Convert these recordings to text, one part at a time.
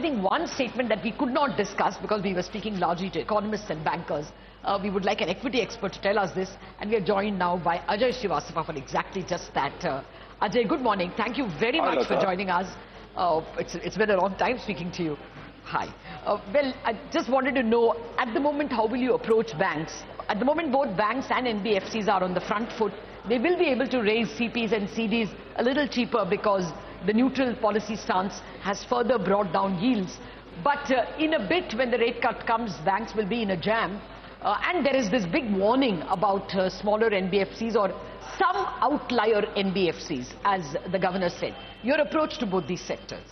think one statement that we could not discuss because we were speaking largely to economists and bankers. We would like an equity expert to tell us this, and we are joined now by Ajay Srivastava for exactly just that. Ajay, good morning. Thank you very much for joining us. It's been a long time speaking to you. Hi. Well, I just wanted to know, at the moment, how will you approach banks? At the moment, both banks and NBFCs are on the front foot. They will be able to raise CPs and CDs a little cheaper because the neutral policy stance has further brought down yields. But in a bit, when the rate cut comes, banks will be in a jam. And there is this big warning about smaller NBFCs or some outlier NBFCs, as the governor said. Your approach to both these sectors?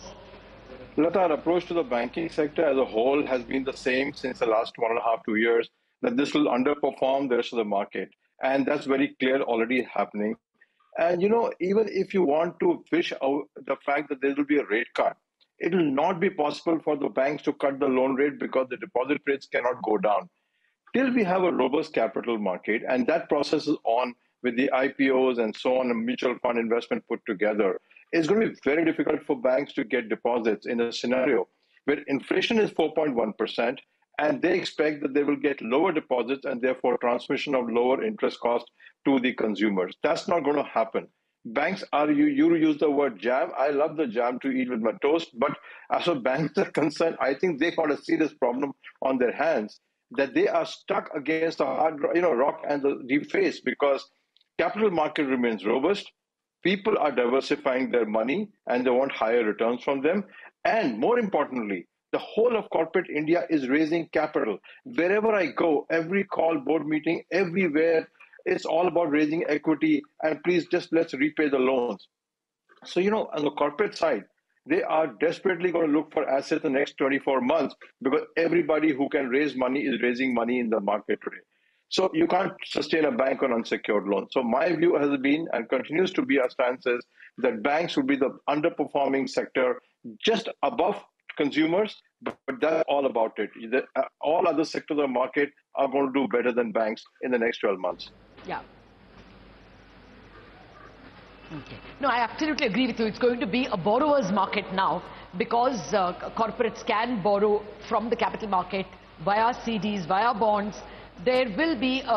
Lata, our approach to the banking sector as a whole has been the same since the last 1.5 to 2 years, that this will underperform the rest of the market. And that's very clear already happening. And, you know, even if you want to fish out the fact that there will be a rate cut, it will not be possible for the banks to cut the loan rate because the deposit rates cannot go down. Till we have a robust capital market, and that process is on with the IPOs and so on, and mutual fund investment put together, it's going to be very difficult for banks to get deposits in a scenario where inflation is 4.1%, and they expect that they will get lower deposits and therefore transmission of lower interest cost to the consumers. That's not going to happen. Banks are, you use the word jam. I love the jam to eat with my toast, but as far as banks are concerned, I think they got a serious problem on their hands, that they are stuck against a hard, rock and the deep face, because capital market remains robust. People are diversifying their money and they want higher returns from them. And more importantly, the whole of corporate India is raising capital. Wherever I go, every call, board meeting, everywhere, it's all about raising equity and please just let's repay the loans. So, on the corporate side, they are desperately going to look for assets in the next 24 months because everybody who can raise money is raising money in the market today. So you can't sustain a bank on unsecured loans. So my view has been and continues to be our stance is that banks will be the underperforming sector just above consumers, but that's all about it. All other sectors of the market are going to do better than banks in the next 12 months. Yeah. Okay. No, I absolutely agree with you. It's going to be a borrower's market now because corporates can borrow from the capital market via CDs, via bonds. There will be, they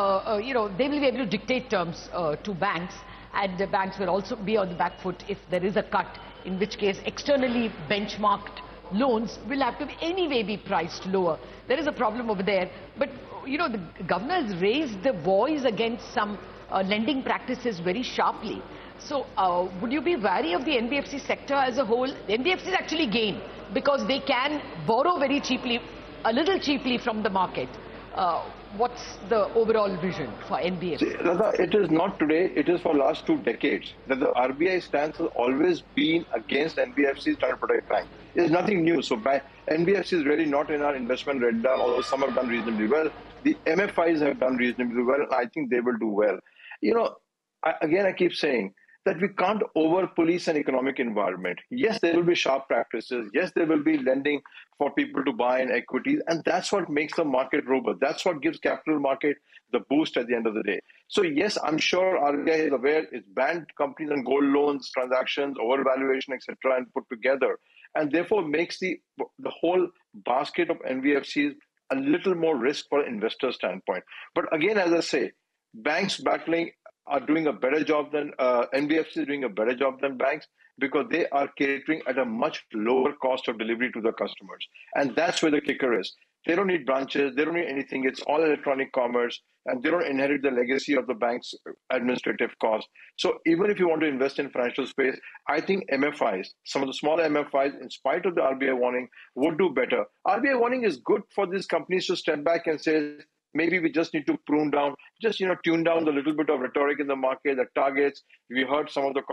will be able to dictate terms to banks, and the banks will also be on the back foot if there is a cut, in which case externally benchmarked loans will have to anyway be priced lower. There is a problem over there. But, the governor has raised the voice against some lending practices very sharply. So would you be wary of the NBFC sector as a whole? The NBFCs actually gain because they can borrow very cheaply, a little cheaply from the market. What's the overall vision for NBFCs? It is not today, it is for the last 2 decades that the RBI stance has always been against NBFCs trying to protect banks. It's nothing new. So NBFCs is really not in our investment radar, although some have done reasonably well. The MFIs have done reasonably well, and I think they will do well. I keep saying that we can't over-police an economic environment. Yes, there will be sharp practices. Yes, there will be lending for people to buy in equities. And that's what makes the market robust. That's what gives capital market the boost at the end of the day. So yes, I'm sure RBI is aware it's banned companies and gold loans, transactions, overvaluation, etc., and put together. And therefore makes the whole basket of NBFCs a little more risk for an investor standpoint. But again, as I say, banks battling are doing a better job than NBFCs doing a better job than banks because they are catering at a much lower cost of delivery to the customers. And that's where the kicker is. They don't need branches, they don't need anything. It's all electronic commerce, and they don't inherit the legacy of the bank's administrative costs. So even if you want to invest in financial space, I think MFIs, some of the smaller MFIs, in spite of the RBI warning, would do better. RBI warning is good for these companies to step back and say, maybe we just need to prune down, tune down the little bit of rhetoric in the market, the targets. We heard some of the,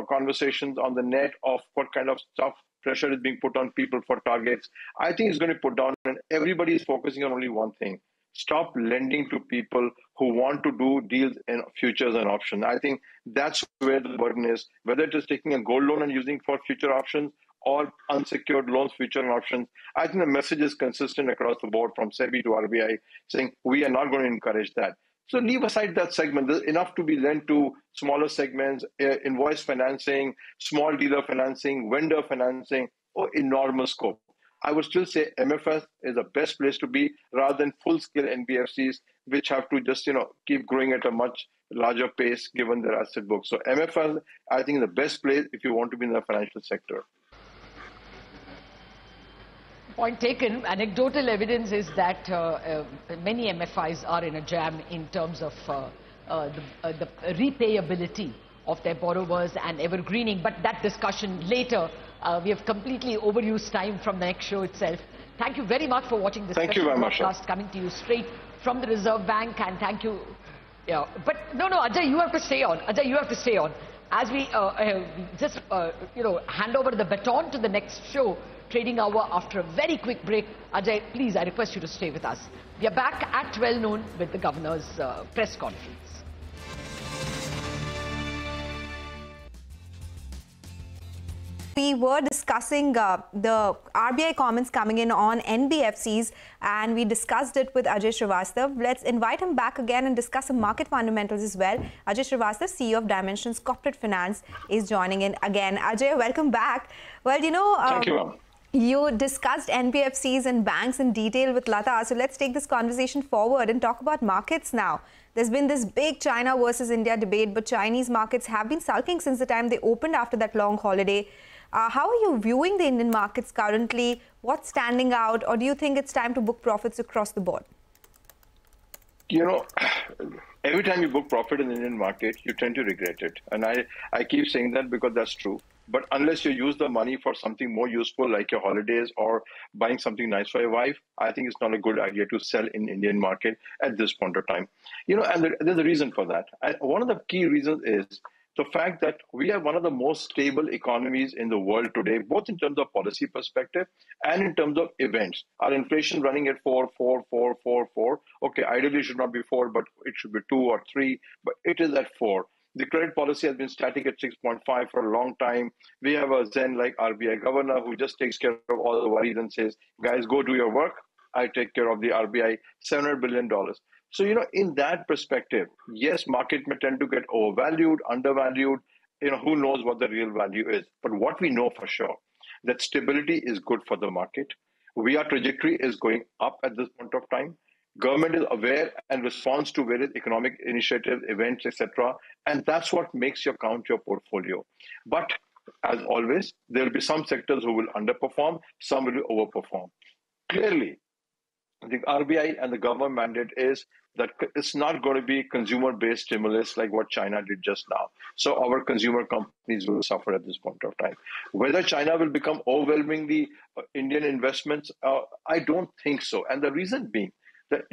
conversations on the net of what kind of stuff pressure is being put on people for targets. I think it's going to put down, and everybody is focusing on only one thing. Stop lending to people who want to do deals in futures and options. I think that's where the burden is, whether it is taking a gold loan and using for future options or unsecured loans, future and options. I think the message is consistent across the board from SEBI to RBI saying we are not going to encourage that. So leave aside that segment. There's enough to be lent to smaller segments, invoice financing, small dealer financing, vendor financing, or enormous scope. I would still say MFS is the best place to be rather than full-scale NBFCs, which have to just, keep growing at a much larger pace given their asset book. So MFS, I think, is the best place if you want to be in the financial sector. Point taken. Anecdotal evidence is that many MFIs are in a jam in terms of the repayability of their borrowers and evergreening. But that discussion later. We have completely overused time from the next show itself. Thank you very much for watching this special broadcast coming to you straight from the Reserve Bank. And thank you. Yeah, but no, Ajay, you have to stay on. Ajay, you have to stay on. As we just, hand over the baton to the next show, Trading Hour, after a very quick break. Ajay, please, I request you to stay with us. We are back at 12 noon with the Governor's press conference. We were discussing the RBI comments coming in on NBFCs, and we discussed it with Ajay Srivastava. Let's invite him back again and discuss some market fundamentals as well. Ajay Srivastava, CEO of Dimensions Corporate Finance, is joining in again. Ajay, welcome back. Well, thank you. You discussed NBFCs and banks in detail with Lata, so let's take this conversation forward and talk about markets now. There's been this big China versus India debate, but Chinese markets have been sulking since the time they opened after that long holiday. How are you viewing the Indian markets currently? What's standing out, or do you think it's time to book profits across the board? Every time you book profit in the Indian market, you tend to regret it. And I keep saying that because that's true. But unless you use the money for something more useful, like your holidays or buying something nice for your wife, I think it's not a good idea to sell in the Indian market at this point of time. And there's a reason for that. And one of the key reasons is the fact that we are one of the most stable economies in the world today, both in terms of policy perspective and in terms of events. Our inflation running at 4. Okay, ideally it should not be 4, but it should be 2 or 3, but it is at 4. The credit policy has been static at 6.5 for a long time. We have a Zen-like RBI governor who just takes care of all the worries and says, guys, go do your work. I take care of the RBI, $700 billion. So, in that perspective, yes, market may tend to get overvalued, undervalued. Who knows what the real value is. But what we know for sure, that stability is good for the market. Our trajectory is going up at this point of time. Government is aware and responds to various economic initiatives, events, etc. And that's what makes you count your portfolio. But as always, there will be some sectors who will underperform, some will overperform. Clearly, the RBI and the government mandate is that it's not going to be consumer-based stimulus like what China did just now. So our consumer companies will suffer at this point of time. Whether China will become overwhelmingly Indian investments, I don't think so. And the reason being that,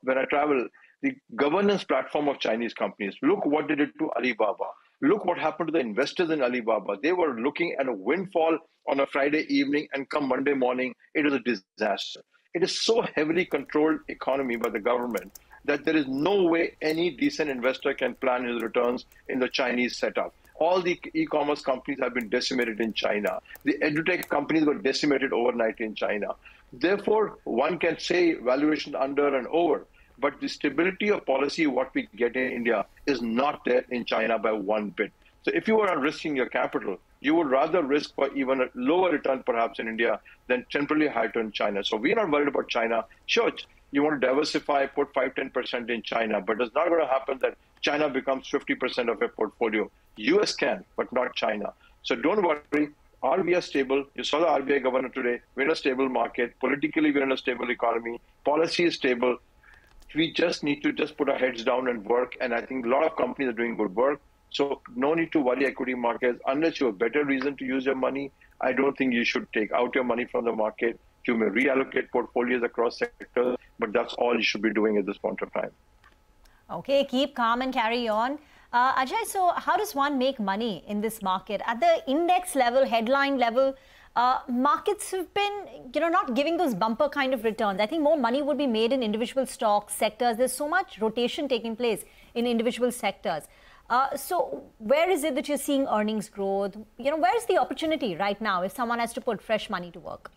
when I travel, the governance platform of Chinese companies, look what they did to Alibaba. Look what happened to the investors in Alibaba. They were looking at a windfall on a Friday evening, and come Monday morning, it was a disaster. It is so heavily controlled economy by the government that there is no way any decent investor can plan his returns in the Chinese setup. All the e-commerce companies have been decimated in China. The edutech companies were decimated overnight in China. Therefore, one can say valuation under and over, but the stability of policy, what we get in India, is not there in China by one bit. So if you are risking your capital, you would rather risk for even a lower return perhaps in India than temporarily high return in China. So we're not worried about China. Sure, you want to diversify, put 5-10% in China, but it's not going to happen that China becomes 50% of your portfolio. US can, but not China. So don't worry. RBI is stable. You saw the RBI governor today. We're in a stable market. Politically, we're in a stable economy. Policy is stable. We just need to put our heads down and work. And I think a lot of companies are doing good work. So no need to worry equity markets. Unless you have a better reason to use your money, I don't think you should take out your money from the market. You may reallocate portfolios across sectors, but that's all you should be doing at this point of time. Okay, keep calm and carry on. Ajay, so how does one make money in this market? At the index level, headline level, markets have been, not giving those bumper kind of returns. I think more money would be made in individual stocks, sectors. There's so much rotation taking place in individual sectors. So where is it that you're seeing earnings growth? Where's the opportunity right now if someone has to put fresh money to work?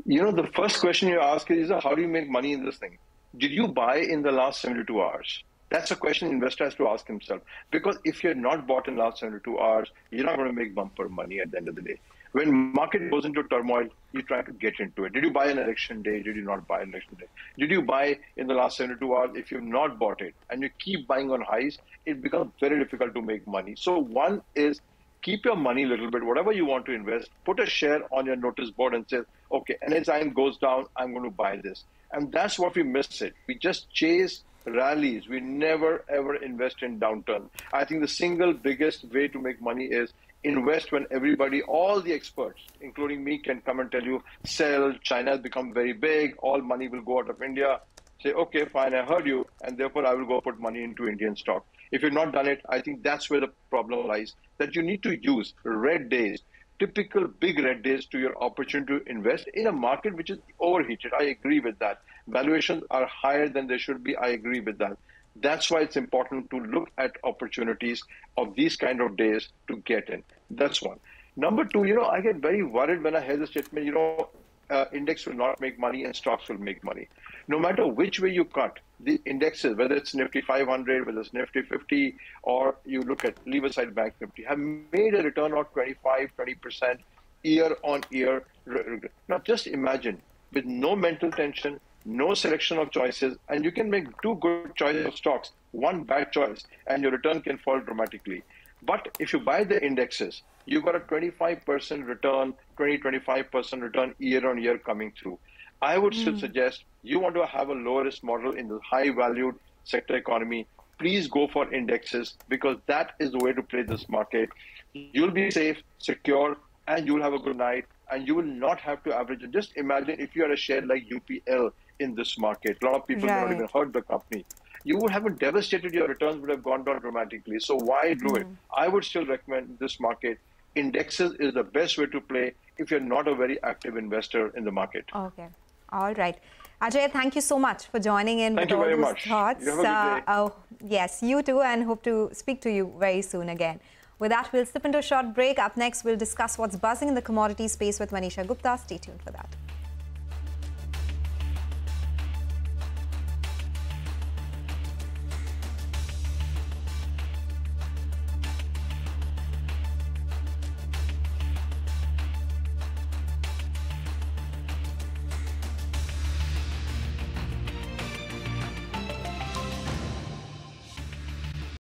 The first question you ask is, how do you make money in this thing? Did you buy in the last 72 hours? That's a question an investor has to ask himself. Because if you're not bought in the last 72 hours, you're not going to make bumper money at the end of the day. When market goes into turmoil, you try to get into it. Did you buy an election day? Did you not buy an election day? Did you buy in the last 72 hours? If you've not bought it and you keep buying on highs, it becomes very difficult to make money. So one is keep your money a little bit, whatever you want to invest, put a share on your notice board and say, okay, NSIM goes down, I'm going to buy this. And that's what we miss it. We just chase rallies. We never, ever invest in downturn. I think the single biggest way to make money is invest when everybody, all the experts, including me, can come and tell you, sell, China has become very big, all money will go out of India. Say, okay, fine, I heard you, and therefore I will go put money into Indian stock. If you've not done it, I think that's where the problem lies, that you need to use red days, typical big red days to your opportunity to invest in a market which is overheated. I agree with that. Valuations are higher than they should be. I agree with that. That's why it's important to look at opportunities of these kind of days to get in. That's one. Number two, I get very worried when I hear the statement, index will not make money and stocks will make money. No matter which way you cut, the indexes, whether it's Nifty 500, whether it's Nifty 50, or you look at leave aside Bank Nifty, have made a return of 20% year on year. Now just imagine, with no mental tension, no selection of choices, and you can make two good choices of stocks, one bad choice, and your return can fall dramatically. But if you buy the indexes, you got a 25% return, 25% return year on year coming through. I would still suggest you want to have a low risk model in the high valued sector economy. Please go for indexes because that is the way to play this market. You'll be safe, secure, and you'll have a good night, and you will not have to average it. Just imagine if you had a share like UPL in this market. A lot of people may not even heard the company. You would have been devastated, your returns would have gone down dramatically. So why do it? I would still recommend this market. Indexes is the best way to play if you're not a very active investor in the market. Okay. All right. Ajay, thank you so much for joining in with all those much. thoughts. You have a good day. Yes, you too, and hope to speak to you very soon again. With that, we'll slip into a short break. Up next, we'll discuss what's buzzing in the commodity space with Manisha Gupta. Stay tuned for that.